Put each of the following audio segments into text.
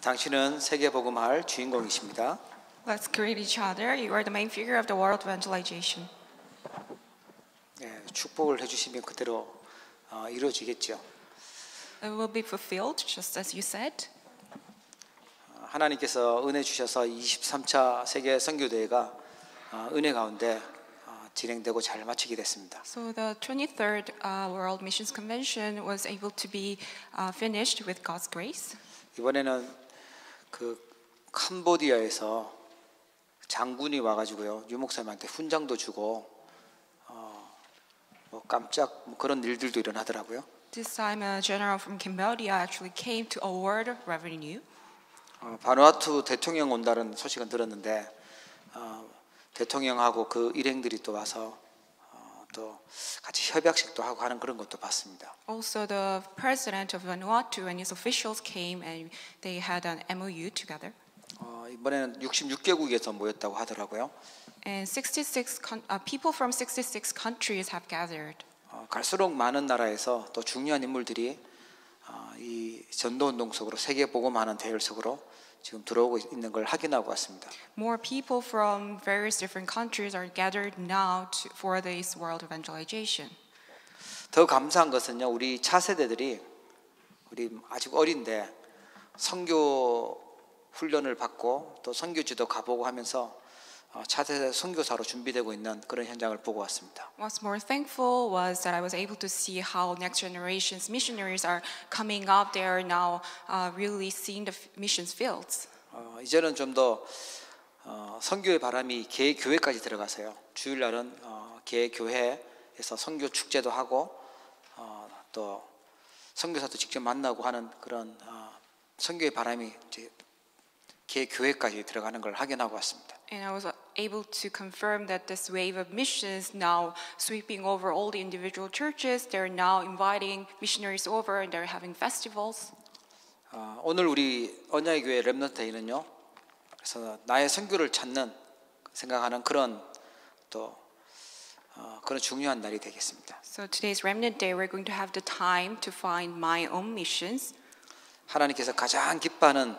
당신은 세계 복음할 주인공이십니다. Let's greet each other. You are the main figure of the world evangelization. 네, 축복을 해주시면 그대로 이루어지겠죠. It will be fulfilled, just as you said. 하나님께서 은혜 주셔서 23차 세계 선교대회가 은혜 가운데 진행되고 잘 마치게 됐습니다. So the 23rd World Missions Convention was able to be finished with God's grace. 이번에는 그 캄보디아에서 장군이 와가지고요 유목사님한테 훈장도 주고 뭐 깜짝 그런 일들도 일어나더라고요. This time, a general from Cambodia actually came to award revenue. 바누아투 대통령 온다는 소식은 들었는데 대통령하고 그 일행들이 또 와서 또 같이 협약식도 하고 하는 그런 것도 봤습니다. Also, the president of Vanuatu and his officials came and they had an MOU together. 이번에는 66개국에서 모였다고 하더라고요. And 66 people from 66 countries have gathered. 갈수록 많은 나라에서 또 중요한 인물들이 이 전도운동 속으로 세계 복음하는 대열 속으로 지금 들어오고 있는 걸 확인하고 왔습니다. More people from various different countries are gathered now for this world evangelization. 더 감사한 것은요, 우리 차세대들이 우리 아직 어린데 선교 훈련을 받고 또 선교지도 가보고 하면서 차세대 선교사로 준비되고 있는 그런 현장을 보고 왔습니다. What's more thankful was that I was able to see how next generation's missionaries are coming up. They are now really seeing the missions fields. 이제는 좀 더 선교의 바람이 개 교회까지 들어가서요. 주일날은 개 교회에서 선교 축제도 하고 또 선교사도 직접 만나고 하는 그런 선교의 바람이 이제 개 교회까지 들어가는 걸 확인하고 왔습니다. And I was able to confirm that this wave of missions now sweeping over all the individual churches. They're now inviting missionaries over and they're having festivals. 오늘 우리 언약의 교회 렘넌트회는요. 그래서 나의 선교를 찾는 생각하는 그런 또 그런 중요한 날이 되겠습니다. So today's Remnant Day, we're going to have the time to find my own missions. 하나님께서 가장 기뻐하는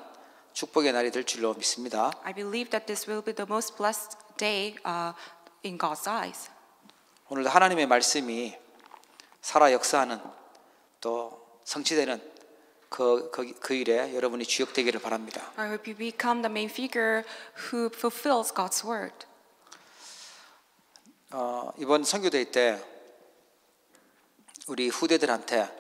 축복의 날이 될 줄로 믿습니다. I believe that this will be the most blessed day in God's eyes. 오늘도 하나님의 말씀이 살아 역사하는 또 성취되는 그 일에 여러분이 주역되기를 바랍니다. I hope you become the main figure who fulfills God's word. 이번 선교대회 때 우리 후대들한테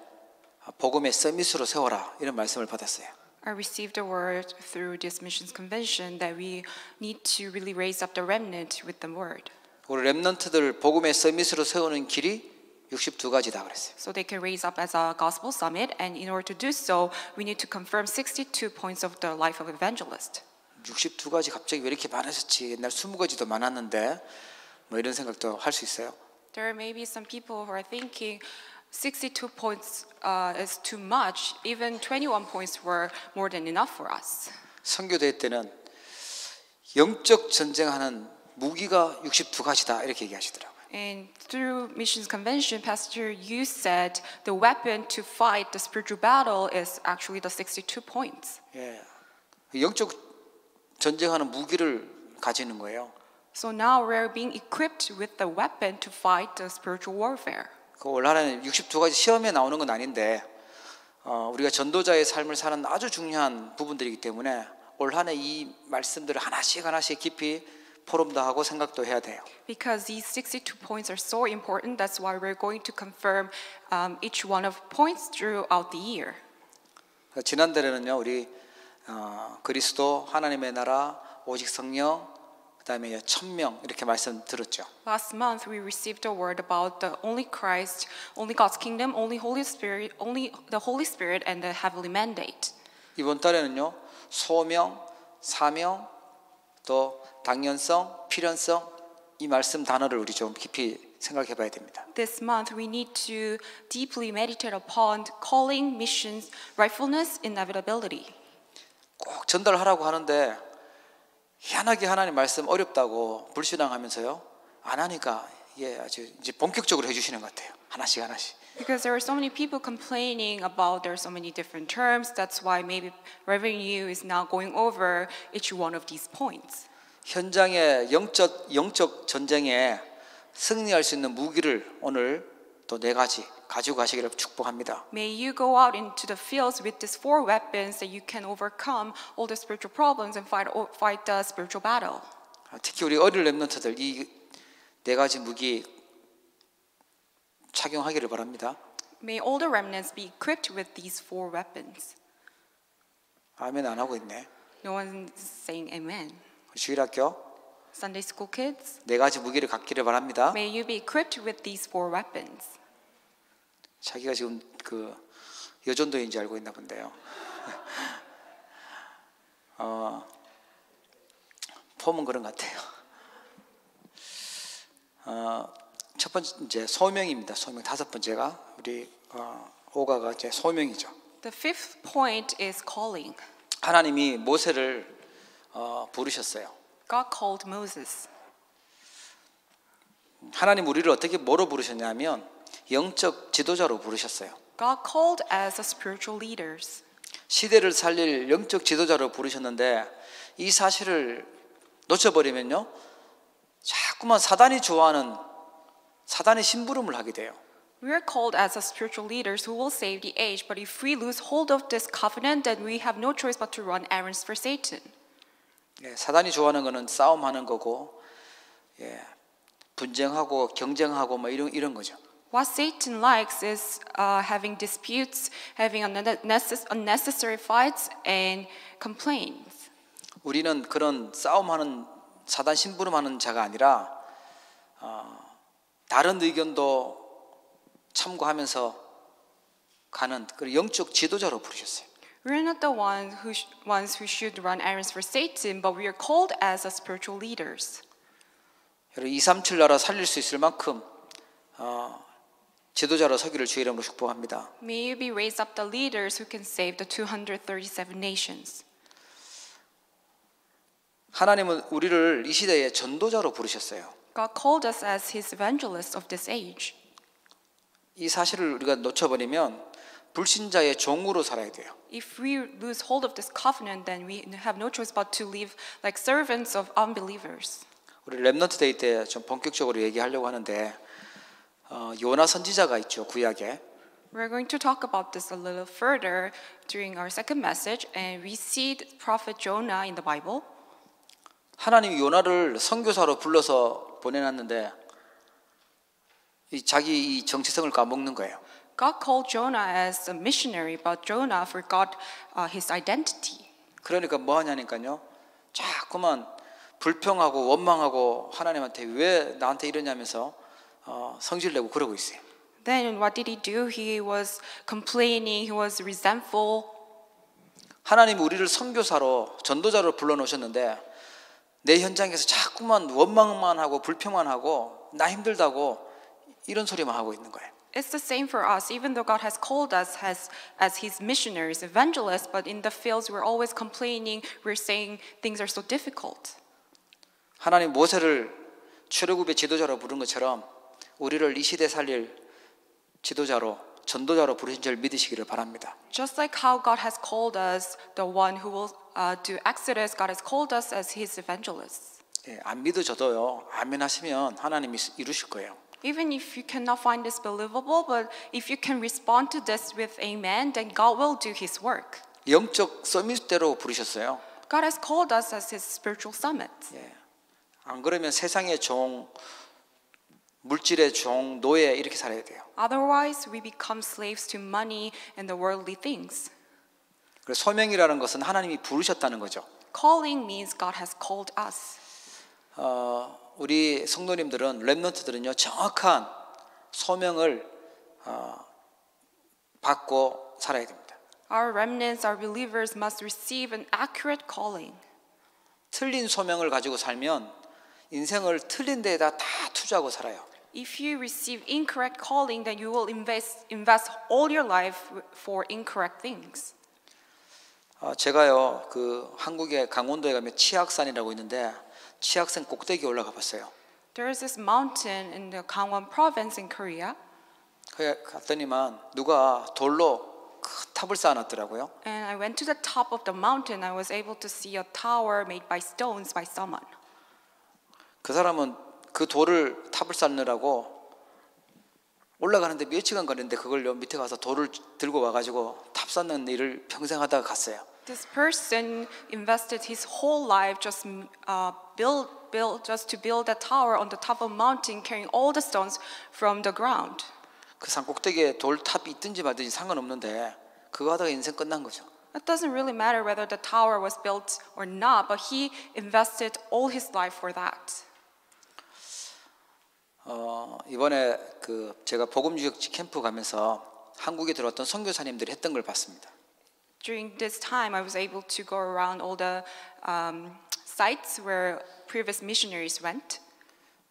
복음의 서밋으로 세워라 이런 말씀을 받았어요. I received a word through this missions convention that we need to really raise up the remnant with the word. 우리 렘넌트들 복음의 서밋으로 세우는 길이 62가지다 그랬어요. So they can raise up as a gospel summit, and in order to do so, we need to confirm 62 points of the life of evangelist. 62가지 갑자기 왜 이렇게 많아졌지? 옛날 20가지도 많았는데 뭐 이런 생각도 할 수 있어요. There may be some people who are thinking 62 points is too much. Even 21 points were more than enough for us. 선교대회 때는 영적 전쟁하는 무기가 62가지다 이렇게 얘기하시더라고요. And through missions convention, Pastor Yu said the weapon to fight the spiritual battle is actually the 62 points. 예, 영적 전쟁하는 무기를 가지는 거예요. So now we're being equipped with the weapon to fight the spiritual warfare. 그 올 한해는 62가지 시험에 나오는 건 아닌데 우리가 전도자의 삶을 사는 아주 중요한 부분들이기 때문에 올 한해 이 말씀들을 하나씩 깊이 포럼도 하고 생각도 해야 돼요. Because these 62 points are so important, that's why we're going to confirm each one of points throughout the year. 지난달에는요 우리 그리스도 하나님의 나라 오직 성령 그다음에 1000명 이렇게 말씀 들었죠. Last month we received a word about the only Christ, only God's kingdom, only Holy Spirit, only the Holy Spirit and the heavenly mandate. 이번 달에는요 소명, 사명, 또 당연성, 필연성 이 말씀 단어를 우리 좀 깊이 생각해봐야 됩니다. This month we need to deeply meditate upon calling, missions, rightfulness, inevitability. 꼭 전달하라고 하는데 희한하게 하나님 말씀 어렵다고 불신앙하면서요 안 하니까 이게 아주 이제 본격적으로 해주시는 것 같아요. 하나씩 Because there are so many people complaining about there are so many different terms. That's why maybe Reverend Yu is now going over each one of these points. 현장의 영적 전쟁에 승리할 수 있는 무기를 오늘 또 4가지 가지고 가시기를 축복합니다. May you go out into the fields with these 4 weapons that you can overcome all the spiritual problems and fight the spiritual battle. 특히 우리 어린 렘넌트들 이 4가지 무기 착용하기를 바랍니다. May all the remnants be equipped with these 4 weapons. 아멘 안 하고 있네. No one is saying amen. 주일학교 Sunday school kids, 4가지 무기를 갖기를 바랍니다. may you be equipped with these 4 weapons. 자기가 지금 그 여전도인지 알고 있나 본데요. 폼은 그런 것 같아요. 첫 번째 소명입니다. 소명 5번째가 우리 오가가 이제 소명이죠. The 5th point is calling. 하나님이 모세를 부르셨어요. God called Moses. 하나님 우리를 어떻게 뭐로 부르셨냐면 영적 지도자로 부르셨어요. God called as a spiritual leaders. 시대를 살릴 영적 지도자로 부르셨는데 이 사실을 놓쳐버리면요 자꾸만 사단이 좋아하는 사단의 심부름을 하게 돼요. We are called as a spiritual leaders who will save the age, but if we lose hold of this covenant, then we have no choice but to run errands for Satan. 사단이 좋아하는 거는 싸움하는 거고, 분쟁하고 경쟁하고 뭐 이런 거죠. What Satan likes is having disputes, having unnecessary fights and complaints. 우리는 그런 싸움하는 사단 심부름하는 자가 아니라 다른 의견도 참고하면서 가는 그 영적 지도자로 부르셨어요. We're not the ones who should run errands for Satan, but we are called as a spiritual leaders. 여러분 237 나라 살릴 수 있을 만큼 지도자로 서기를 주의 이름으로 축복합니다. May you be raised up the leaders who can save the 237 nations. 하나님은 우리를 이 시대의 전도자로 부르셨어요. God called us as His evangelists of this age. 이 사실을 우리가 놓쳐버리면 불신자의 종으로 살아야 돼요. If we lose hold of this covenant, then we have no choice but to live like servants of unbelievers. 우리 렘넌트 데이 때 좀 본격적으로 얘기하려고 하는데 요나 선지자가 있죠, 구약에. We're going to talk about this a little further during our second message, and we see the prophet Jonah in the Bible. 하나님이 요나를 선교사로 불러서 보내놨는데 자기 이 정체성을 까먹는 거예요. God called Jonah as a missionary, but Jonah forgot his identity. 그러니까 뭐 하냐니까요. 자꾸만 불평하고 원망하고 하나님한테 왜 나한테 이러냐면서 성질 내고 그러고 있어요. Then what did he do? He was complaining, he was resentful. 하나님이 우리를 선교사로 전도자로 불러놓으셨는데 내 현장에서 자꾸만 원망만 하고 불평만 하고 나 힘들다고 이런 소리만 하고 있는 거예요. It's the same for us, even though God has called us as His missionaries, evangelists, but in the fields we're always complaining, we're saying things are so difficult. 하나님 모세를 출애굽의 지도자로 부른 것처럼 우리를 이 시대 살릴 지도자로 전도자로 부르신 줄 믿으시기를 바랍니다. Just like how God has called us, the one who will do Exodus, God has called us as His evangelists. 안 믿어져도요. 아멘 하시면 하나님이 이루실 거예요. Even if you cannot find this believable, but if you can respond to this with amen, then God will do His work. 영적 서밋대로 부르셨어요. God has called us as His spiritual summit. 안 그러면 세상의 종, 물질의 종, 노예 이렇게 살아야 돼요. Otherwise, we become slaves to money and the worldly things. 그래서 소명이라는 것은 하나님이 부르셨다는 거죠. Calling means God has called us. 우리 성도님들은 렘넌트들은요 정확한 소명을 받고 살아야 됩니다. Our remnants, our believers must receive an accurate calling. 틀린 소명을 가지고 살면 인생을 틀린 데에다 다 투자하고 살아요. If you receive incorrect calling, then you will invest all your life for incorrect things. 제가요 그 한국의 강원도에 가면 치악산이라고 있는데 치악산 꼭대기에 올라가 봤어요. There is this mountain in the Gangwon province in Korea. 거기 갔더니만 누가 돌로 큰 탑을 쌓아놨더라고요. And I went to the top of the mountain. I was able to see a tower made by stones by someone. 그 사람은 그 돌을 탑을 쌓느라고 올라가는데 몇 시간 걸리는데 그걸 밑에 가서 돌을 들고 와가지고 탑 쌓는 일을 평생 하다가 갔어요. This person invested his whole life just just to build a tower on the top of a mountain, carrying all the stones from the ground. 그 산 꼭대기에 돌 탑이 있든지 말든지 상관없는데 그거 하다가 인생 끝난 거죠. It doesn't really matter whether the tower was built or not, but he invested all his life for that. 이번에 그 제가 복음유역지 캠프 가면서 한국에 들어왔던 선교사님들이 했던 걸 봤습니다. During this time, I was able to go around all the sites where previous missionaries went.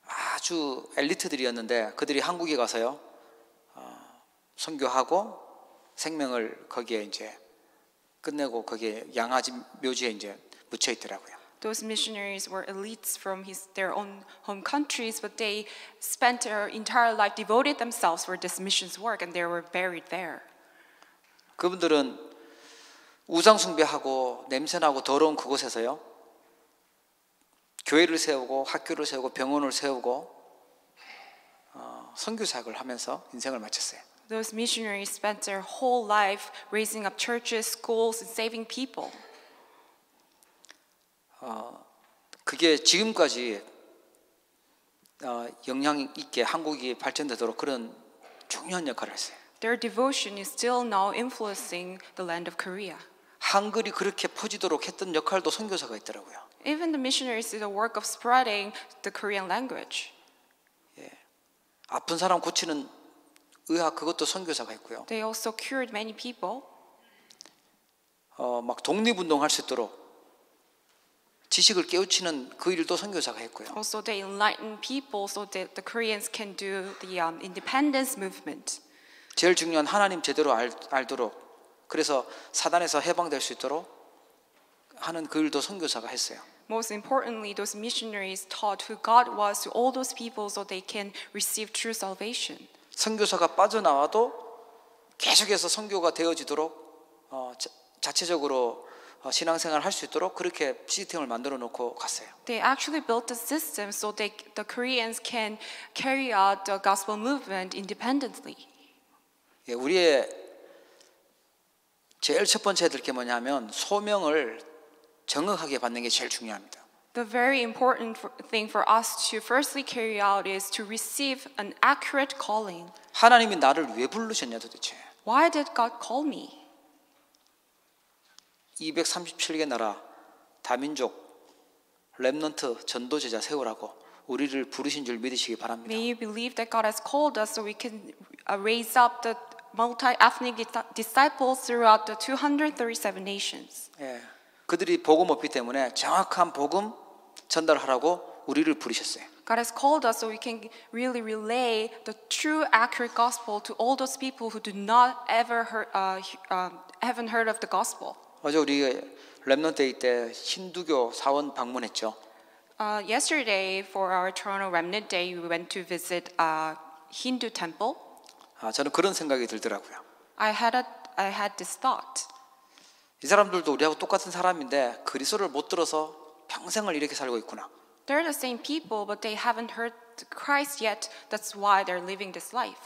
아주 엘리트들이었는데 그들이 한국에 가서요 선교하고 생명을 거기에 이제 끝내고 거기에 양아지 묘지에 이제 묻혀 있더라고요. Those missionaries were elites from their own home countries, but they spent their entire life, devoted themselves for this missions work, and they were buried there. 그분들은 우상 숭배하고 냄새나고 더러운 그곳에서요 교회를 세우고 학교를 세우고 병원을 세우고 선교 사역을 하면서 인생을 마쳤어요. Those missionaries spent their whole life raising up churches, schools, and saving people. 그게 지금까지 영향 있게 한국이 발전되도록 그런 중요한 역할을 했어요. Their devotion is still now influencing the land of Korea. 한글이 그렇게 퍼지도록 했던 역할도 선교사가 있더라고요. Even the missionaries did the work of spreading the Korean language. 아픈 사람 고치는 의학 그것도 선교사가 있고요. They also cured many people. 막 독립운동 할 수 있도록 지식을 깨우치는 그 일도 선교사가 했고요. Also, they enlighten people so that the Koreans can do the independence movement. 제일 중요한 하나님 제대로 알도록 그래서 사단에서 해방될 수 있도록 하는 그 일도 선교사가 했어요. Most importantly, those missionaries taught who God was to all those people so they can receive true salvation. 선교사가 빠져나와도 계속해서 선교가 되어지도록 자체적으로 신앙생활을 할 수 있도록 그렇게 시스템을 만들어 놓고 갔어요. They actually built the system so the Koreans can carry out the gospel movement independently. 우리의 제일 첫 번째 해야 될 게 뭐냐면 소명을 정확하게 받는 게 제일 중요합니다. The very important thing for us to firstly carry out is to receive an accurate calling. 하나님이 나를 왜 부르셨냐 도대체. Why did God call me? 237개 나라 다민족 렘넌트 전도제자 세우라고 우리를 부르신 줄 믿으시기 바랍니다. May you believe that God has called us so we can raise up the multi-ethnic disciples throughout the 237 nations. 그들이 복음 없기 때문에 정확한 복음 전달하라고 우리를 부르셨어요. God has called us so we can really relay the true, accurate gospel to all those people who do not ever haven't heard of the gospel. 어제 우리 렘넌트 때 힌두교 사원 방문했죠. Yesterday, for our Toronto Remnant Day, we went to visit a Hindu temple. 저는 그런 생각이 들더라고요. I had this thought. 이 사람들도 우리하고 똑같은 사람인데 그리스도를 못 들어서 평생을 이렇게 살고 있구나. They're the same people, but they haven't heard Christ yet. That's why they're living this life.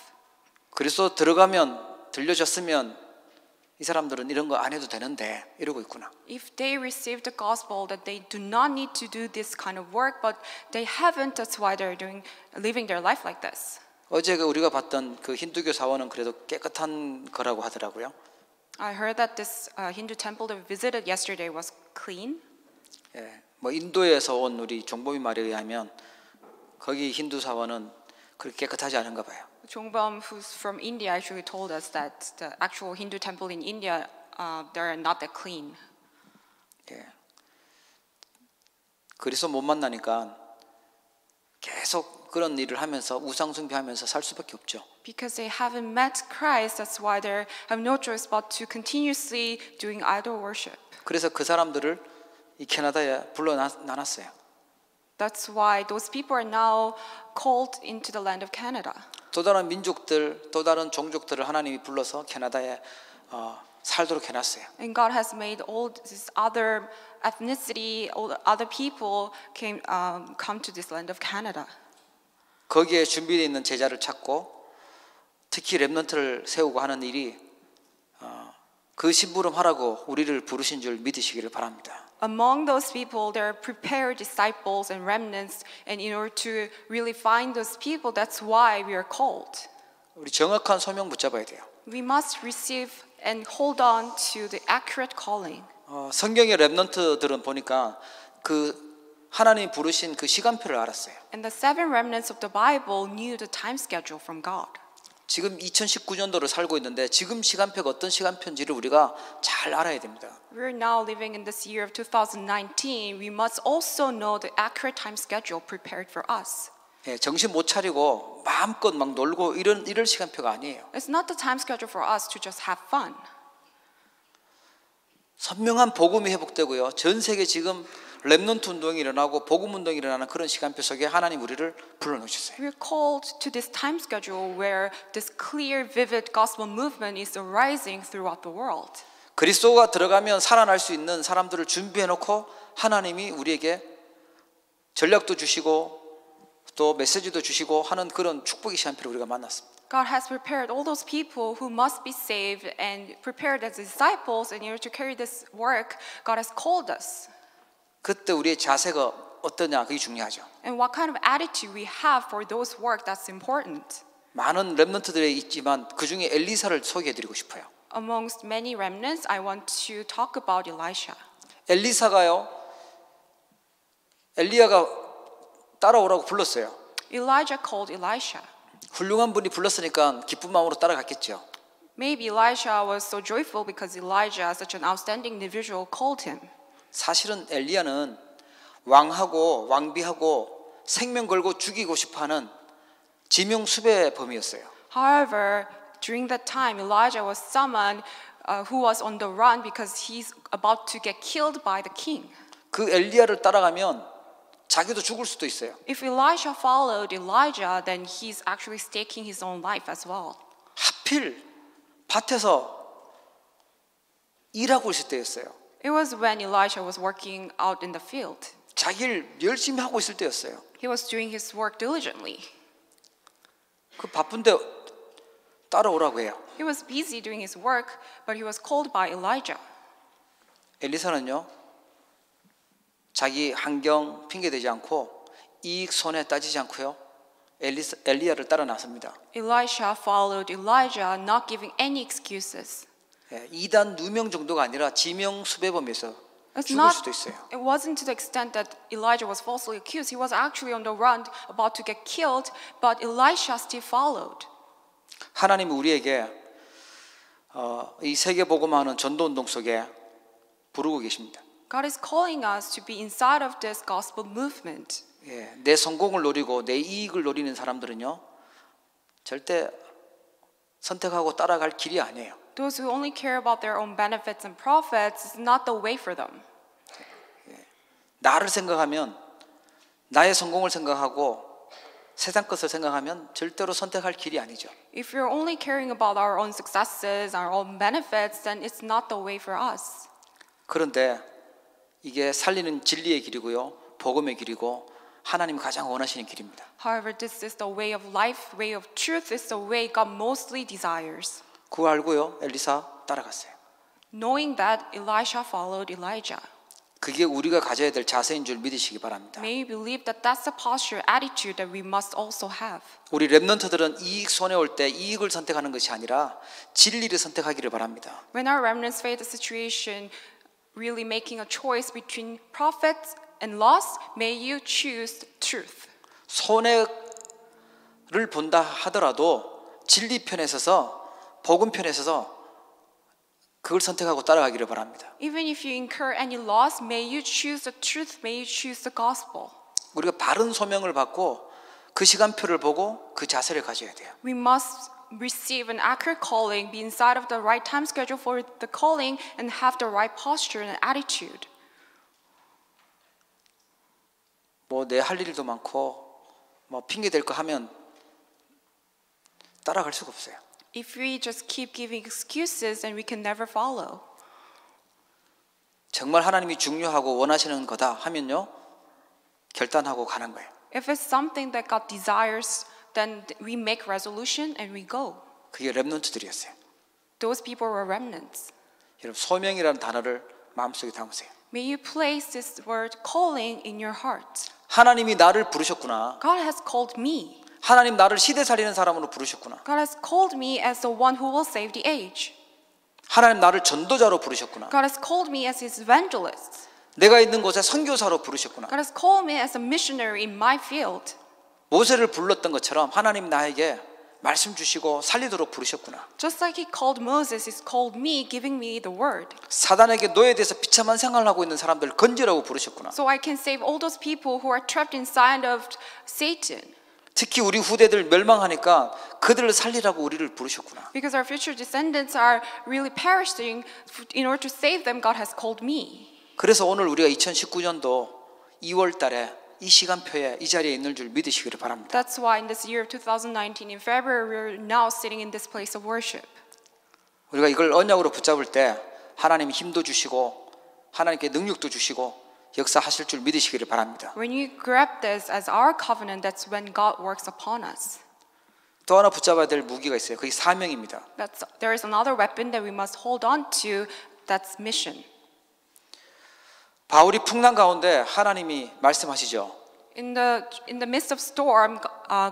그리스도 들어가면 들려졌으면 이 사람들은 이런 거 안 해도 되는데 이러고 있구나. If they receive the gospel, that they do not need to do this kind of work, but they haven't. That's why they're living their life like this. 어제 우리가 봤던 그 힌두교 사원은 그래도 깨끗한 거라고 하더라고요. I heard that this Hindu temple that we visited yesterday was clean. 뭐 인도에서 온 우리 종범이 말에 의하면 거기 힌두 사원은 그렇게 깨끗하지 않은가 봐요. Jongbom, who's from India, actually told us that the actual Hindu temple in India, they're not that clean. 그리스도 못 만나니까 계속 그런 일을 하면서 우상 숭배하면서 살 수밖에 없죠. Because they haven't met Christ, that's why they have no choice but to continuously doing idol worship. 그래서 그 사람들을 이 캐나다에 불러놨어요. That's why those people are now called into the land of Canada. 또 다른 민족들, 또 다른 종족들을 하나님이 불러서 캐나다에 살도록 해놨어요. And God has made all this other ethnicity, all the other people come to this land of Canada. 거기에 준비되어 있는 제자를 찾고 특히 렘넌트를 세우고 하는 일이 그 심부름하라고 우리를 부르신 줄 믿으시기를 바랍니다. Among those people, there are prepared disciples and remnants, and in order to really find those people, that's why we are called. 우리 정확한 소명 붙잡아야 돼요. We must receive and hold on to the accurate calling. 성경의 렘넌트들은 보니까 그 하나님 부르신 그 시간표를 알았어요. And the seven remnants of the Bible knew the time schedule from God. 지금 2019년도를 살고 있는데 지금 시간표가 어떤 시간표인지를 우리가 잘 알아야 됩니다. We're now living in this year of 2019. We must also know the accurate time schedule prepared for us. 예, 정신 못 차리고 마음껏 막 놀고 이럴 시간표가 아니에요. It's not the time schedule for us to just have fun. 선명한 복음이 회복되고요. 전 세계 지금 렘넌트 운동이 일어나고 복음 운동이 일어나는 그런 시간표 속에 하나님 우리를 불러놓으셨어요. We're called to this time schedule where this clear, vivid gospel movement is arising throughout the world. 그리스도가 들어가면 살아날 수 있는 사람들을 준비해놓고 하나님이 우리에게 전략도 주시고 또 메시지도 주시고 하는 그런 축복의 시간표를 우리가 만났습니다. God has prepared all those people who must be saved and prepared as disciples in order to carry this work. God has called us. 그때 우리의 자세가 어떠냐 그게 중요하죠. And what kind of attitude we have for those work, that's important. 많은 렘넌트들이 있지만 그 중에 엘리사를 소개해드리고 싶어요. Amongst many remnants, I want to talk about Elisha. 엘리사가요, 엘리야가 따라오라고 불렀어요. Elijah called Elisha. 훌륭한 분이 불렀으니까 기쁜 마음으로 따라갔겠죠. Maybe Elisha was so joyful because Elijah, such an outstanding individual, called him. 사실은 엘리야는 왕하고 왕비하고 생명 걸고 죽이고 싶어하는 지명 수배범이었어요. However, during that time, Elijah was someone who was on the run because he's about to get killed by the king. 그 엘리야를 따라가면 자기도 죽을 수도 있어요. If Elisha followed Elijah, then he's actually staking his own life as well. 하필 밭에서 일하고 있을 때였어요. It was when Elisha was working out in the field. 자기 일 열심히 하고 있을 때였어요. He was doing his work diligently. 그 바쁜데 따라오라고 해요. He was busy doing his work, but he was called by Elijah. 엘리사는요, 자기 환경 핑계대지 않고 이익 손해 따지지 않고요, 엘리야를 따라 나섭니다. Elisha followed Elijah, not giving any excuses. 이단 누명 정도가 아니라 지명 수배범에서 It's 죽을 not, 수도 있어요. it wasn't to the extent that Elijah was falsely accused. He was actually on the run, about to get killed, but Elisha still followed. 하나님은 우리에게 이 세계 복음화하는 전도 운동 속에 부르고 계십니다. God is calling us to be inside of this gospel movement. 내 성공을 노리고 내 이익을 노리는 사람들은요, 절대 선택하고 따라갈 길이 아니에요. Those who only care about their own benefits and profits is not the way for them. 나를 생각하면, 나의 성공을 생각하고 세상 것을 생각하면 절대로 선택할 길이 아니죠. If we're only caring about our own successes, our own benefits, then it's not the way for us. 그런데 이게 살리는 진리의 길이고요, 복음의 길이고 하나님이 가장 원하시는 길입니다. However, this is the way of life, way of truth, is the way God mostly desires. 그거 알고요, 엘리사 따라갔어요. Knowing that, Elisha followed Elijah. 그게 우리가 가져야 될 자세인 줄 믿으시기 바랍니다. May you believe that that's the posture, attitude that we must also have. 우리 렘넌트들은 이익 손해올 때 이익을 선택하는 것이 아니라 진리를 선택하기를 바랍니다. When our remnants face the situation, really making a choice between profit and loss, may you choose truth. 손해를 본다 하더라도 진리 편에 서서 복음 편에 서서 그걸 선택하고 따라가기를 바랍니다. Even if you incur any loss, may you choose the truth, may you choose the gospel. 우리가 바른 소명을 받고 그 시간표를 보고 그 자세를 가져야 돼요. We must receive an accurate calling, be inside of the right time schedule for the calling, and have the right posture and attitude. 뭐 내 할 일도 많고 뭐 핑계 댈 거 하면 따라갈 수가 없어요. If we just keep giving excuses, then we can never follow. 정말 하나님이 중요하고 원하시는 거다 하면요, 결단하고 가는 거예요. If it's something that God desires, then we make resolution and we go. 그게 렘넌트들이었어요. Those people were remnants. 여러분, 소명이라는 단어를 마음속에 담으세요. May you place this word calling in your heart. 하나님이 나를 부르셨구나. God has called me. 하나님 나를 시대 살리는 사람으로 부르셨구나. God has called me as the one who will save the age. 하나님 나를 전도자로 부르셨구나. God has called me as his evangelist. 내가 있는 곳에 선교사로 부르셨구나. God has called me as a missionary in my field. 모세를 불렀던 것처럼 하나님 나에게 말씀 주시고 살리도록 부르셨구나. Just like he called Moses, he's called me, giving me the word. 사단에게 노예돼서 비참한 생활을 하고 있는 사람들 건지라고 부르셨구나. So I can save all those people who are trapped inside of Satan. 특히 우리 후대들 멸망하니까 그들을 살리라고 우리를 부르셨구나. Because our future descendants are really perishing, in order to save them, God has called me. 그래서 오늘 우리가 2019년도 2월 달에 이 시간표에 이 자리에 있는 줄 믿으시기를 바랍니다. That's why in this year of 2019, in February, we're now sitting in this place of worship. 우리가 이걸 언약으로 붙잡을 때 하나님이 힘도 주시고 하나님께 능력도 주시고 역사하실 줄 믿으시기를 바랍니다. When you grab this as our covenant, that's when God works upon us. 또 하나 붙잡아야 될 무기가 있어요. 그게 사명입니다. There is another weapon that we must hold on to, that's mission. 바울이 풍랑 가운데 하나님이 말씀하시죠. In the midst of storm,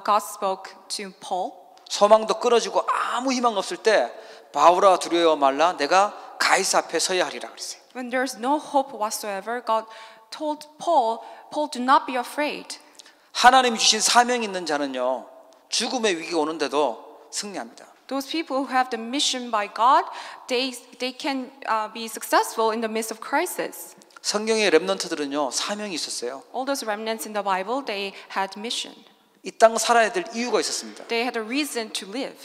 God spoke to Paul. 소망도 끊어지고 아무 희망 없을 때 바울아 두려워 말라 내가 가이사 앞에 서야 하리라 그랬어요. When there's no hope whatsoever, God told Paul, do not be afraid. 하나님이 주신 사명이 있는 자는요 죽음의 위기가 오는데도 승리합니다. Those people who have the mission by God, they can be successful in the midst of crisis. 성경의 렘넌트들은요 사명이 있었어요. All those remnants in the Bible, they had mission. 이 땅 살아야 될 이유가 있었습니다. They had a reason to live.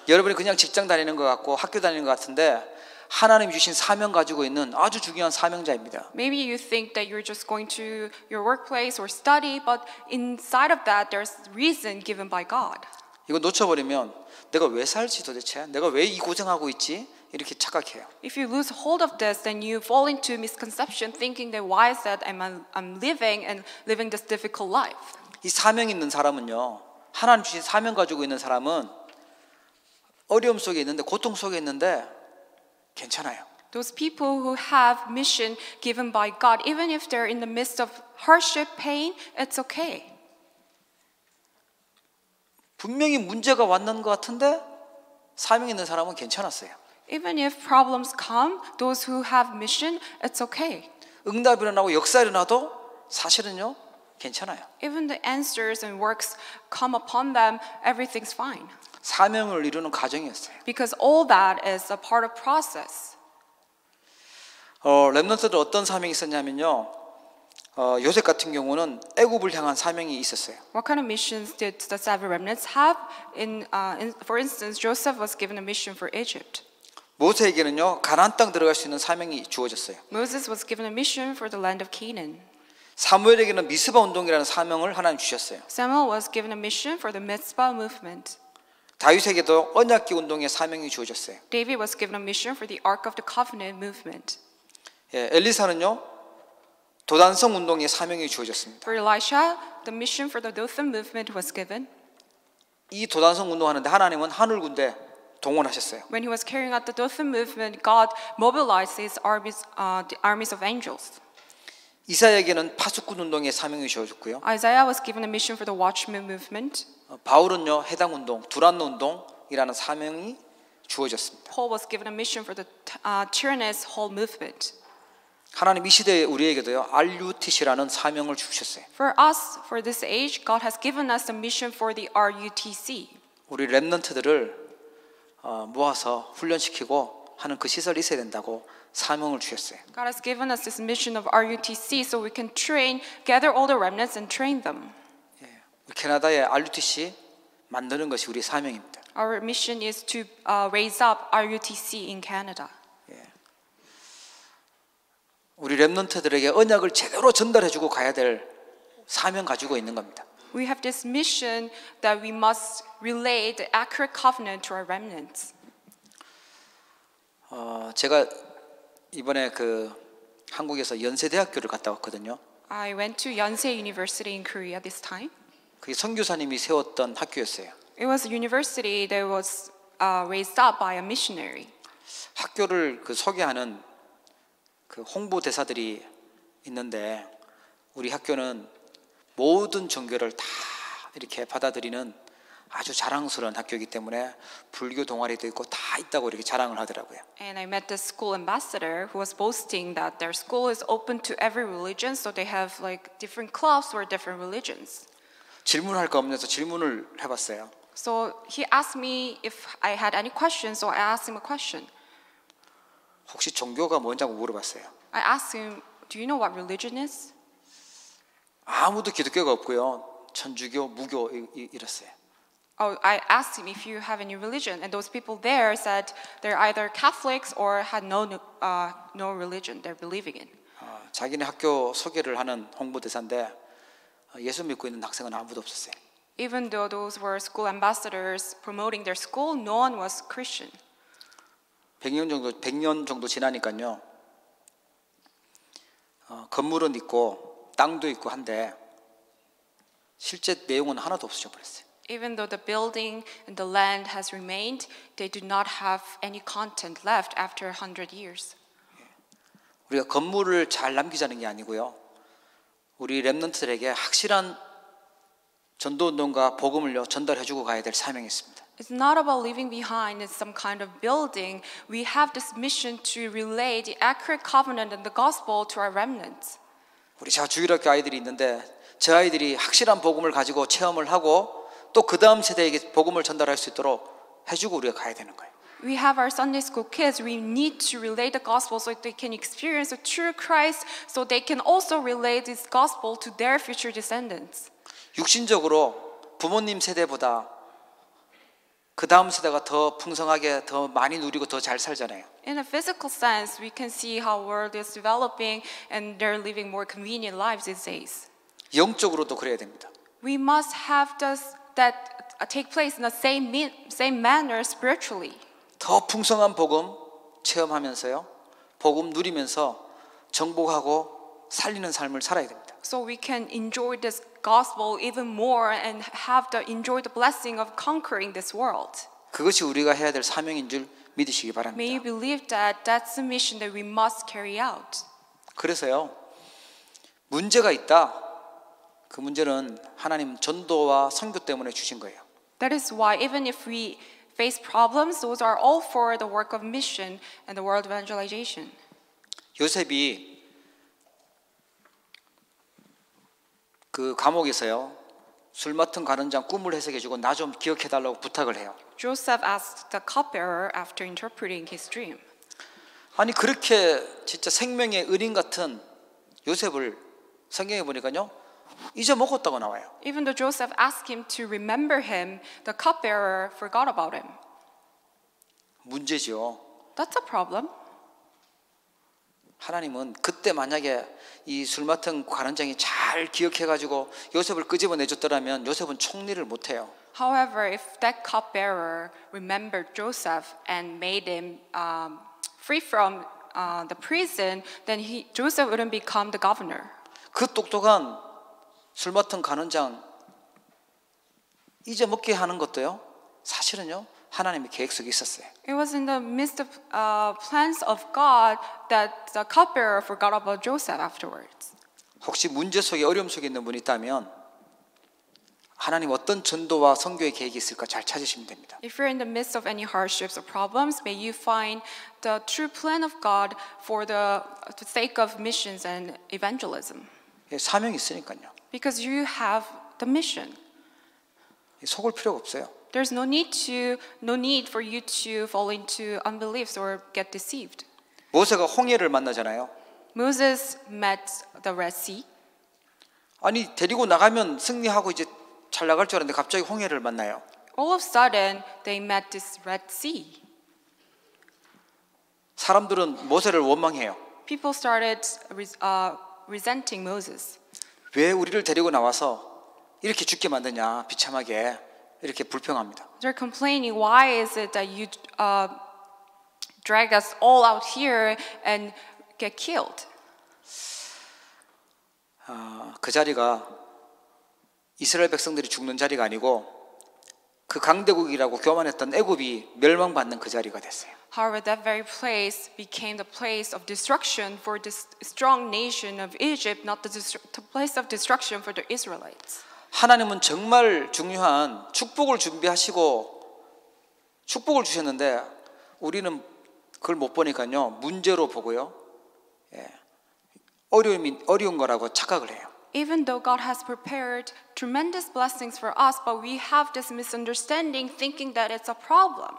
여러분이 그냥 직장 다니는 것 같고 학교 다니는 것 같은데 하나님이 주신 사명 가지고 있는 아주 중요한 사명자입니다. Maybe you think that you're just going to your workplace or study, but inside of that, there's reason given by God. 이거 놓쳐버리면 내가 왜 살지 도대체? 내가 왜 이 고생하고 있지? 이렇게 착각해요. If you lose hold of this, then you fall into misconception, thinking that why is that I'm living and living this difficult life. 이 사명 있는 사람은요, 하나님 주신 사명 가지고 있는 사람은 어려움 속에 있는데, 고통 속에 있는데 괜찮아요. Those people who have mission given by God, even if they're in the midst of hardship, pain, it's okay. 분명히 문제가 왔는 것 같은데 사명 있는 사람은 괜찮았어요. Even if problems come, those who have mission, it's okay. 응답이 일어나고 역사 일어나도 사실은요 괜찮아요. Even the answers and works come upon them, everything's fine. 사명을 이루는 과정이었어요. Because all that is a part of process. 렘넌트들 어떤 사명이 있었냐면요. 요셉 같은 경우는 애굽을 향한 사명이 있었어요. What kind of missions did the seven remnants have? For instance, Joseph was given a mission for Egypt. 모세에게는요 가나안 땅 들어갈 수 있는 사명이 주어졌어요. Moses was given a mission for the land of Canaan. 사무엘에게는 미스바 운동이라는 사명을 하나님 주셨어요. Samuel was given a mission for the Mitzvah movement. 다윗에게도 언약궤 운동의 사명이 주어졌어요. David was given a mission for the Ark of the Covenant movement. 엘리사는요 도단성 운동의 사명이 주어졌습니다. For Elisha, the mission for the Dothan movement was given. 이 도단성 운동하는데 하나님은 하늘 군대 동원하셨어요. When he was carrying out the Dothan movement, God mobilized his armies, the armies of angels. 이사야에게는 파수꾼 운동의 사명이 주어졌고요. Isaiah was given a mission for the Watchman movement. 바울은요 해당 운동, 두란노 운동이라는 사명이 주어졌습니다. Paul was given a mission for the Tyrannus whole movement. 하나님 이 시대에 우리에게도요 RUTC라는 사명을 주셨어요. For us, for this age, God has given us a mission for the RUTC. 우리 렘넌트들을 모아서 훈련시키고 하는 그 시설이 있어야 된다고 사명을 주셨어요. God has given us this mission of RUTC so we can train, gather all the remnants and train them. 캐나다의 RUTC 만드는 것이 우리 사명입니다. Our mission is to raise up RUTC in Canada. 우리 렘넌트들에게 언약을 제대로 전달해주고 가야 될 사명 가지고 있는 겁니다. We have this mission that we must relay the accurate covenant to our remnants. 제가 이번에 한국에서 연세대학교를 갔다 왔거든요. I went to Yonsei University in Korea this time. 그게 선교사님이 세웠던 학교였어요. It was a university that was raised up by a missionary. 학교를 소개하는 홍보 대사들이 있는데 우리 학교는 모든 종교를 다 이렇게 받아들이는 아주 자랑스러운 학교이기 때문에 불교 동아리도 있고 다 있다고 이렇게 자랑을 하더라고요. And I met the school ambassador who was boasting that their school is open to every religion, so they have like different clubs for different religions. 질문할 거 없어서 질문을 해봤어요. So he asked me if I had any questions, so I asked him a question. 혹시 종교가 뭔지고 물어봤어요. I asked him, "Do you know what religion is?" 아무도 기독교가 없고요. 천주교, 무교 이랬어요. I asked him if you have any religion, and those people there said they're either Catholics or had no religion they're believing in. 자기네 학교 소개를 하는 홍보대사인데 예수 믿고 있는 학생은 아무도 없었어요. Even though those were school ambassadors promoting their school, no one was Christian. 100년 정도 지나니까요. 건물은 있고 땅도 있고 한데 실제 내용은 하나도 없어져 버렸어요. Even though the building and the land has remained, they do not have any content left after 100 years. 우리가 건물을 잘 남기자는 게 아니고요. 우리 렘넌트들에게 확실한 전도운동과 복음을 전달해주고 가야 될 사명이 있습니다. It's not about leaving behind some kind of building. We have this mission to relay the accurate covenant and the gospel to our remnants. 우리 저 주일학교 아이들이 있는데 저 아이들이 확실한 복음을 가지고 체험을 하고 또 그 다음 세대에게 복음을 전달할 수 있도록 해주고 우리가 가야 되는 거예요. We have our Sunday school kids. We need to relay the gospel so they can experience the true Christ, so they can also relay this gospel to their future descendants. 육신적으로 부모님 세대보다 그 다음 세대가 더 풍성하게 더 많이 누리고 더 잘 살잖아요. In a physical sense, we can see how world is developing and they're living more convenient lives these days. 영적으로도 그래야 됩니다. We must have that take place in the same manner spiritually. 더 풍성한 복음 체험하면서요. 복음 누리면서 정복하고 살리는 삶을 살아야 됩니다. So we can enjoy this gospel even more and enjoy the blessing of conquering this world. 그것이 우리가 해야 될 사명인 줄 믿으시기 May you 바랍니다. believe that that's the mission that we must carry out. 그래서요. 문제가 있다. 그 문제는 하나님 전도와 선교 때문에 주신 거예요. That is why even if we face problems, those are all for the work of mission and the world evangelization. 요셉이 그 감옥에서요. 술 맡은 관원장 꿈을 해석해 주고 나 좀 기억해 달라고 부탁을 해요. Joseph asked the cupbearer after interpreting his dream. 아니 그렇게 진짜 생명의 은인 같은 요셉을 성경에 보니까요. 잊어먹었다고 나와요. Even though Joseph asked him to remember him, the cupbearer forgot about him. 문제죠. That's a problem. 하나님은 그때 만약에 이 술 맡은 관원장이 잘 기억해가지고 요셉을 끄집어내줬더라면 요셉은 총리를 못해요. However, if that cupbearer remembered Joseph and made him free from the prison, then Joseph wouldn't become the governor. 그 똑똑한 술 맡은 관원장 잊어먹게 하는 것도요. 사실은요. 하나님의 계획 속에 있었어요. It was in the midst of plans of God that the cupbearer forgot about Joseph afterwards. 혹시 문제 속에 어려움 속에 있는 분이 있다면 하나님 어떤 전도와 선교의 계획이 있을까 잘 찾으시면 됩니다. If you're in the midst of any hardships or problems, may you find the true plan of God for the sake of missions and evangelism. 예, 사명이 있으니까요. Because you have the mission. 속을 필요가 없어요. There's no need for you to fall into unbeliefs or get deceived. 모세가 홍해를 만나잖아요. Moses met the Red Sea. 아니 데리고 나가면 승리하고 이제 잘 나갈 줄 알았는데 갑자기 홍해를 만나요. All of a sudden, they met this Red Sea. 사람들은 모세를 원망해요. People started resenting Moses. 왜 우리를 데리고 나와서 이렇게 죽게 만드냐 비참하게 이렇게 불평합니다. They're complaining, why is it that you drag us all out here and get killed? 그 자리가 이스라엘 백성들이 죽는 자리가 아니고 그 강대국이라고 교만했던 애굽이 멸망받는 그 자리가 됐어요. However, that very place became the place of destruction for this strong nation of Egypt, not the place of destruction for the Israelites. 하나님은 정말 중요한 축복을 준비하시고 축복을 주셨는데 우리는 그걸 못 보니까요 문제로 보고요, 어려운 거라고 착각을 해요. Even though God has prepared tremendous blessings for us, but we have this misunderstanding, thinking that it's a problem.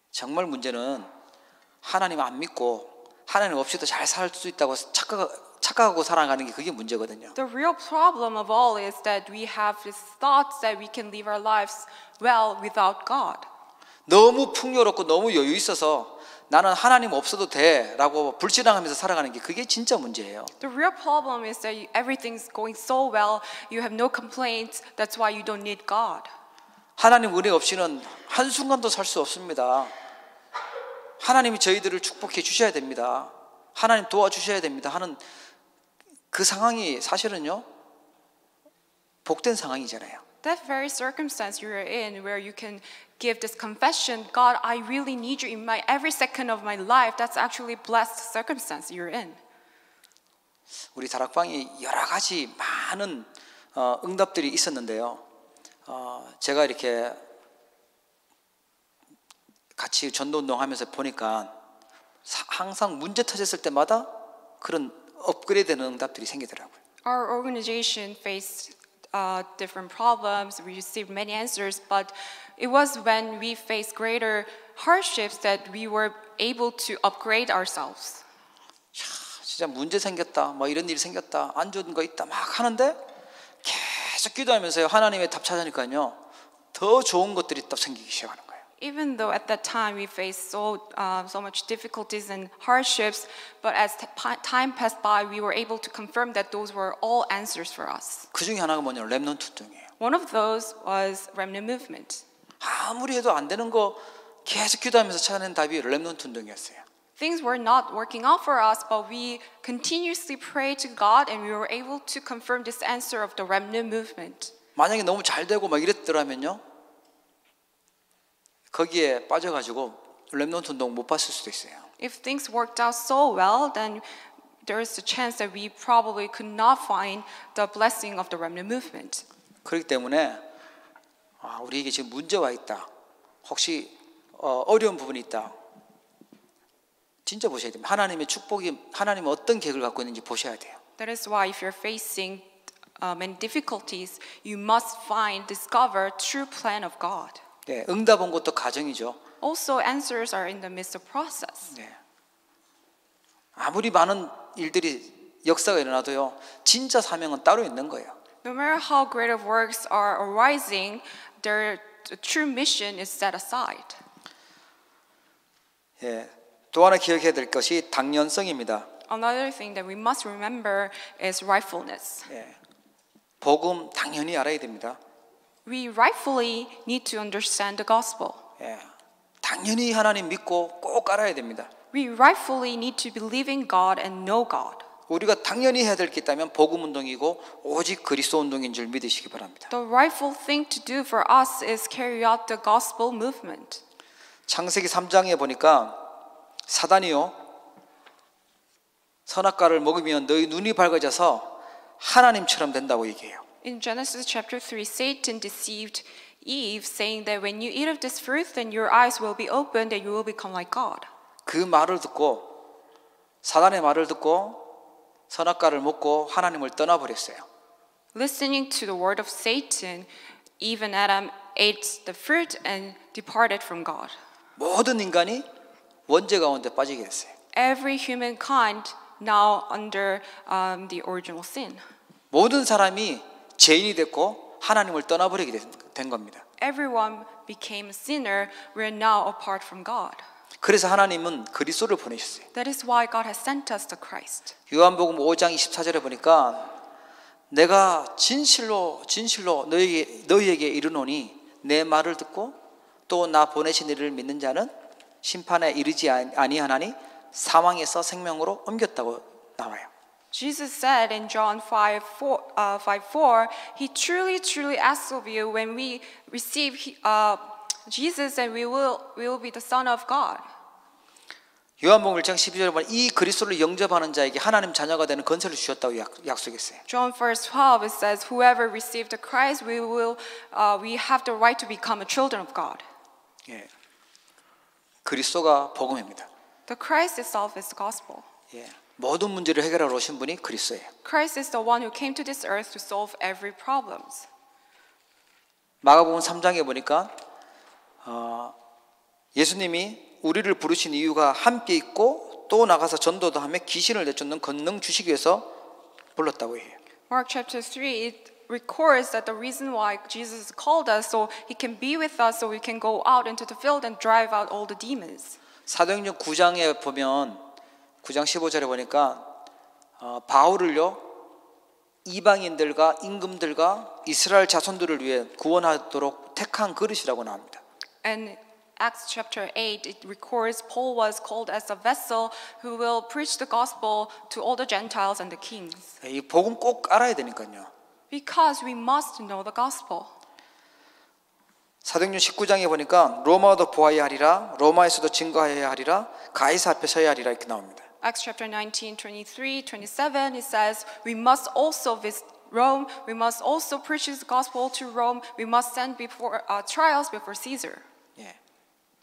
정말 문제는 하나님 안 믿고 하나님 없이도 잘 살 수 있다고 착각하고 살아가는 게 그게 문제거든요. The real problem of all is that we have these thoughts that we can live our lives well without God. 너무 풍요롭고 너무 여유 있어서 나는 하나님 없어도 돼라고 불신앙하면서 살아가는 게 그게 진짜 문제예요. The real problem is that everything's going so well, you have no complaints, that's why you don't need God. 하나님 은혜 없이는 한순간도 살 수 없습니다. 하나님이 저희들을 축복해 주셔야 됩니다. 하나님 도와주셔야 됩니다 하는 그 상황이 사실은요 복된 상황이잖아요. That very circumstance you're in where you can give this confession, God, I really need you in my every second of my life, that's actually blessed circumstance you're in. 우리 다락방이 여러 가지 많은 응답들이 있었는데요. 제가 이렇게 같이 전도운동하면서 보니까 항상 문제 터졌을 때마다 그런 업그레이드되는 응답들이 생기더라고요. Our organization faced different problems. We received many answers, but it was when we faced greater hardships that we were able to upgrade ourselves. 진짜 문제 생겼다, 뭐 이런 일이 생겼다, 안 좋은 거 있다 막 하는데 계속 기도하면서요 하나님의 답 찾으니까요 더 좋은 것들이 또 생기기 시작하는 거예요. Even though at that time we faced so much difficulties and hardships, but as time passed by, we were able to confirm that those were all answers for us. 그 중에 하나가 뭐냐면 렘넌트 운동이에요. One of those was remnant movement. 아무리 해도 안 되는 거 계속 기도하면서 찾아낸 답이 렘넌트 운동이었어요. Things were not working out for us, but we continuously prayed to God, and we were able to confirm this answer of the remnant movement. 만약에 너무 잘 되고 막 이랬더라면요 거기에 빠져가지고 렘넌트 운동 못 봤을 수도 있어요. If things worked out so well, then there is a chance that we probably could not find the blessing of the remnant movement. 그렇기 때문에 우리에게 지금 문제가 있다. 혹시 어려운 부분이 있다. 진짜 보셔야 됩니다. 하나님의 축복이 하나님은 어떤 계획을 갖고 있는지 보셔야 돼요. That is why if you're facing many difficulties, you must discover true plan of God. 네, 응답 온 것도 과정이죠. Also, answers are in the midst of process. 네. 아무리 많은 일들이 역사가 일어나도요, 진짜 사명은 따로 있는 거예요. No matter how great of works are arising, their true mission is set aside. 예, 또 하나 기억해야 될 것이 당연성입니다. Another thing that we must remember is rightfulness. 예, 복음 당연히 알아야 됩니다. We rightfully need to understand the gospel. 예, 당연히 하나님 믿고 꼭 알아야 됩니다. We rightfully need to believe in God and know God. 우리가 당연히 해야 될 게 있다면 복음 운동이고 오직 그리스도 운동인 줄 믿으시기 바랍니다. The rightful thing to do for us is carry out the gospel movement. 창세기 3장에 보니까 사단이요 선악과를 먹으면 너희 눈이 밝아져서 하나님처럼 된다고 얘기해요. In Genesis chapter 3, Satan deceived Eve, saying that when you eat of this fruit, then your eyes will be opened and you will become like God. 그 말을 듣고 사단의 말을 듣고 선악과를 먹고 하나님을 떠나버렸어요. Listening to the word of Satan, Eve and Adam ate the fruit and departed from God. 모든 인간이 원죄 가운데 빠지게 됐어요. Every humankind now under the original sin. 모든 사람이 죄인이 됐고 하나님을 떠나버리게 된 겁니다. Everyone became a sinner. We are now apart from God. 그래서 하나님은 그리스도를 보내셨어요. That is why God has sent us to Christ. 요한복음 5장 24절에 보니까 내가 진실로 너희에게 이르노니 내 말을 듣고 또 나 보내신 이를 믿는 자는 심판에 이르지 아니하나니 사망에서 생명으로 옮겼다고 나와요. Jesus said in John 5:4, He truly, truly asks of you when we receive Jesus, and we will be the Son of God. 요한복음 1장 12절에 보면 이 그리스도를 영접하는 자에게 하나님 자녀가 되는 권세를 주셨다고 약속했어요. John 12, it says, "Whoever received the Christ, we have the right to become a children of God." 예. 그리스도가 복음입니다. The Christ itself is the gospel. 예. 모든 문제를 해결하러 오신 분이 그리스도예요. Christ is the one who came to this earth to solve every problems. 마가복음 3장에 보니까 예수님이 우리를 부르신 이유가 함께 있고 또 나가서 전도도 하며 귀신을 내쫓는 권능 주시기 위해서 불렀다고 해요. Mark chapter 3, it records that the reason why Jesus called us so He can be with us, so we can go out into the field and drive out all the demons. 사도행전 9장에 보면 9장 15절에 보니까 바울을요 이방인들과 임금들과 이스라엘 자손들을 위해 구원하도록 택한 그릇이라고 나옵니다. And Acts chapter 8, it records Paul was called as a vessel who will preach the gospel to all the Gentiles and the kings. 이 복음 꼭 알아야 되니까요. Because we must know the gospel. 사도행전 19장에 보니까 로마도 보아야 하리라, 로마에서도 증거하여야 하리라, 가이사 앞에 서야 하리라 이렇게 나옵니다. Acts chapter 19, 23, 27, it says, we must also visit Rome, we must also preach the gospel to Rome, we must stand before trials before Caesar. 예,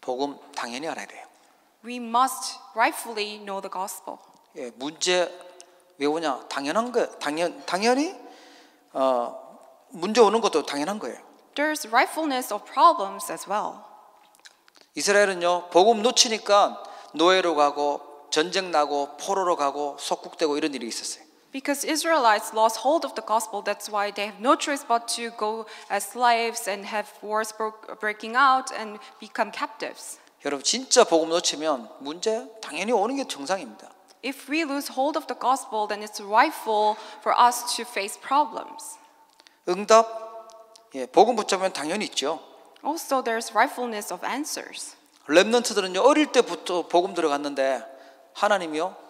복음 당연히 알아야 돼요. We must rightfully know the gospel. 예, 문제 왜 오냐? 당연한 거, 당연히 문제 오는 것도 당연한 거예요. There's rightfulness of problems as well. 이스라엘은요 복음 놓치니까 노예로 가고 전쟁 나고 포로로 가고 속국되고 이런 일이 있었어요. Because Israelites lost hold of the gospel, that's why they have no choice but to go as slaves and have wars breaking out and become captives. 여러분 진짜 복음 놓치면 문제 당연히 오는 게 정상입니다. If we lose hold of the gospel, then it's rightful for us to face problems. 응답, 예, 복음 붙잡으면 당연히 있죠. Also, there's rightfulness of answers. 렘넌트들은요 어릴 때부터 복음 들어갔는데 하나님이요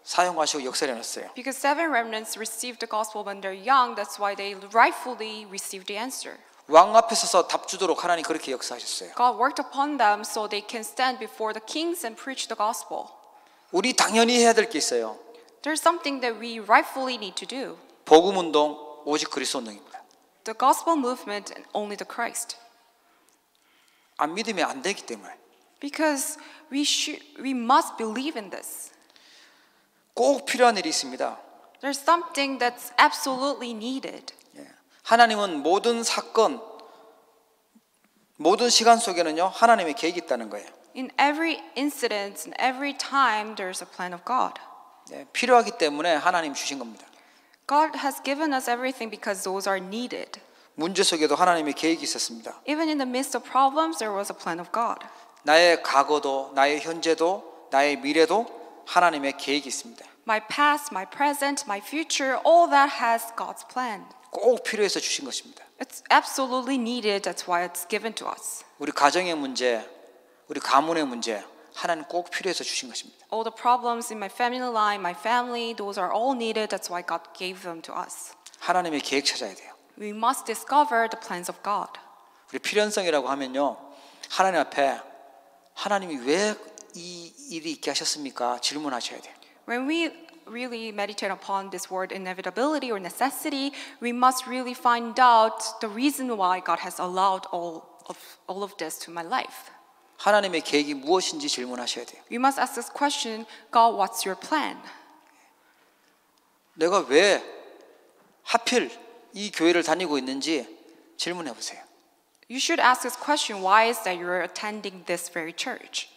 사용하시고 역사해놨어요. Because 7 remnants received the gospel when they're young, that's why they rightfully received the answer. 왕 앞에 서서 답 주도록 하나님 그렇게 역사하셨어요. God worked upon them so they can stand before the kings and preach the gospel. 우리 당연히 해야 될 게 있어요. There's something that we rightfully need to do. 복음 운동 오직 그리스도 운동입니다. The gospel movement and only the Christ. 안 믿으면 안 되기 때문에. Because we must believe in this. 꼭 필요한 일이 있습니다. There's something that's absolutely needed. 예. 하나님은 모든 사건, 모든 시간 속에는요 하나님의 계획이 있다는 거예요. In every incident, in every time, there's a plan of God. 예. 필요하기 때문에 하나님 주신 겁니다. God has given us everything because those are needed. 문제 속에도 하나님의 계획이 있었습니다. Even in the midst of problems, there was a plan of God. 나의 과거도, 나의 현재도, 나의 미래도 하나님의 계획이 있습니다. My past, my present, my future, all that has God's plan. 꼭 필요해서 주신 것입니다. It's absolutely needed. That's why it's given to us. 우리 가정의 문제, 우리 가문의 문제, 하나님 꼭 필요해서 주신 것입니다. All the problems in my family line, my family, those are all needed. That's why God gave them to us. 하나님의 계획 찾아야 돼요. We must discover the plans of God. 우리 필연성이라고 하면요, 하나님 앞에 하나님이 왜 이 일이 있게 하셨습니까? 질문하셔야 돼요. When we really meditate upon this word inevitability or necessity, we must really find out the reason why God has allowed all of this to my life. 하나님의 계획이 무엇인지 질문하셔야 돼요. We must ask this question, God, what's your plan? 내가 왜 하필 이 교회를 다니고 있는지 질문해 보세요. You should ask this question, why is that you're attending this very church?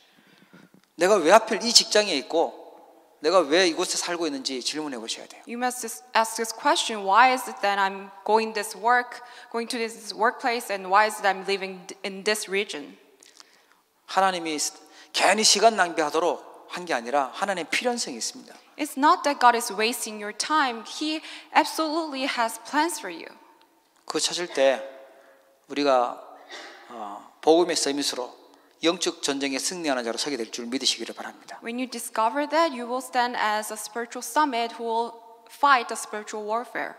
내가 왜 하필 이 직장에 있고 내가 왜 이곳에 살고 있는지 질문해 보셔야 돼요. You must ask this question, why is it that I'm going to this workplace and why is it that I'm living in this region? 하나님이 괜히 시간 낭비하도록 한 게 아니라 하나님의 필연성이 있습니다. It's not that God is wasting your time. He absolutely has plans for you. 그거 찾을 때 우리가 복음의 서밋으로 영적 전쟁에 승리하는 자로 서게 될 줄 믿으시기를 바랍니다. When you discover that, you will stand as a spiritual summit who will fight the spiritual warfare.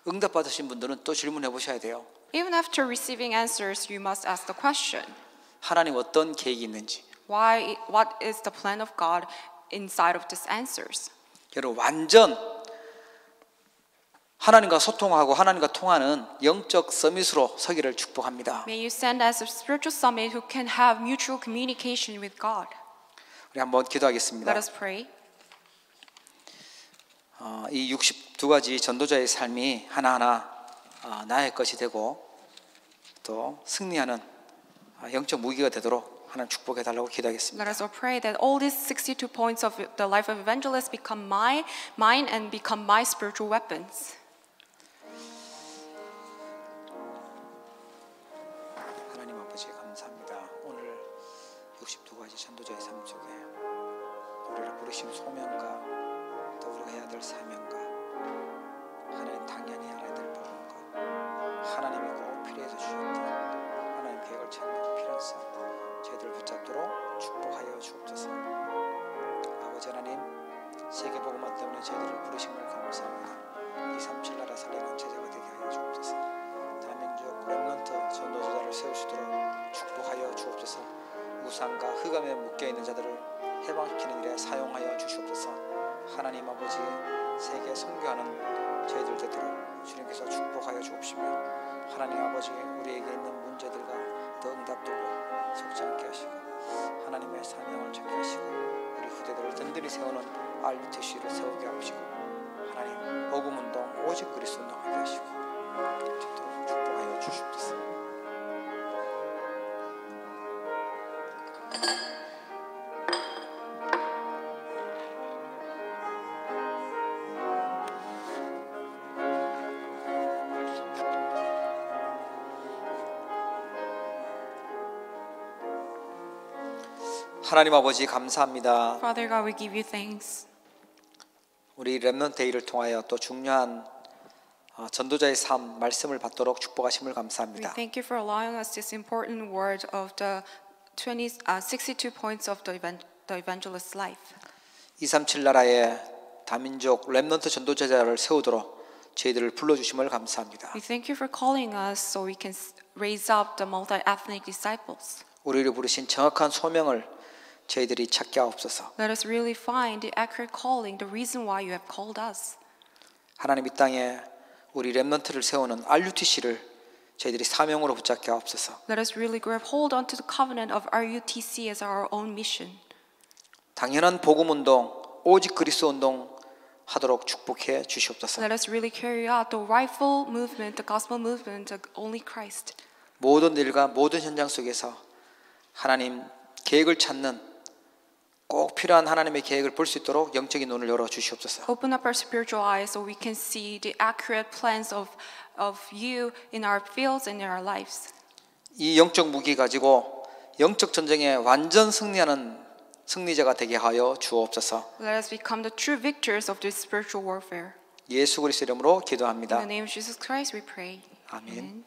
응답 받으신 분들은 또 질문해 보셔야 돼요. Even after receiving answers, you must ask the question, 하나님 어떤 계획이 있는지. what is the plan of God inside of these answers? 여러분 완전 하나님과 소통하고 하나님과 통하는 영적 서밋으로 서기를 축복합니다. May you stand as a spiritual summit who can have mutual communication with God. 우리 한번 기도하겠습니다. Let us pray. 이 62가지 전도자의 삶이 하나하나 나의 것이 되고 또 승리하는 영적 무기가 되도록 하나님 축복해 달라고 기도하겠습니다. Let us all pray that all these 62 points of the life of evangelist become mine and become my spiritual weapons. 하나님 아버지 감사합니다. 오늘 62가지 전도자의 삶 속에 우리를 부르신 소명과 또 우리가 해야 될 사명과 하나님 당연히 알아야 될 부분과 하나님이 꼭 필요해서 주셨던 하나님 계획을 찾는 필요성 저희들을 붙잡도록 축복하여 주옵소서. 아버지 하나님 세계 복음화 때문에 저희들을 부르심을 감사합니다. 237 나라 살리는 제자가 되게 하여 주옵소서. 다민족 렘넌트 전도자를 세우시도록 축복하여 주옵소서. 우상과 흑암에 묶여있는 자들을 해방시키는 일에 사용하여 주시옵소서. 하나님 아버지 세계 선교하는 저희들 되도록 주님께서 축복하여 주옵시며 하나님 아버지 우리에게 있는 문제들과 더 응답들로 속지 않게 하시고 하나님의 사명을 찾게 하시고 우리 후대들을 든든히 세우는 RUTC를 세우게 하시고 하나님 복음운동 오직 그리스도 운동하게 하시고 저도록 축복하여 주시옵소서. 하나님 아버지 감사합니다. Father God, we give you thanks. 우리 렘넌트 데이를 통하여 또 중요한 전도자의 삶 말씀을 받도록 축복하심을 We 감사합니다. thank you for allowing us this important word of the 62 points of the evangelist's life. 237 나라의 다민족 렘넌트 전도자를 세우도록 저희들을 불러주심을 감사합니다. We thank you for calling us so we can raise up the multi-ethnic disciples. 우리를 부르신 정확한 소명을 저희들이 찾게 하옵소서. Let us really find the accurate calling, the reason why you have called us. 하나님 이 땅에 우리 렘넌트를 세우는 RUTC를 저희들이 사명으로 붙잡게 하옵소서. Let us really grab hold onto the covenant of RUTC as our own mission. 당연한 복음 운동, 오직 그리스도 운동 하도록 축복해 주시옵소서. Let us really carry out the rightful movement, the gospel movement, of only Christ. 모든 일과 모든 현장 속에서 하나님 계획을 찾는 꼭 필요한 하나님의 계획을 볼 수 있도록 영적인 눈을 열어 주시옵소서. Open up our spiritual eyes so we can see the accurate plans of you in our fields and in our lives. 이 영적 무기 가지고 영적 전쟁에 완전 승리하는 승리자가 되게 하여 주옵소서. Let us become the true victors of this spiritual warfare. 예수 그리스도 이름으로 In 기도합니다. the name of Jesus Christ we pray. 아멘. Amen.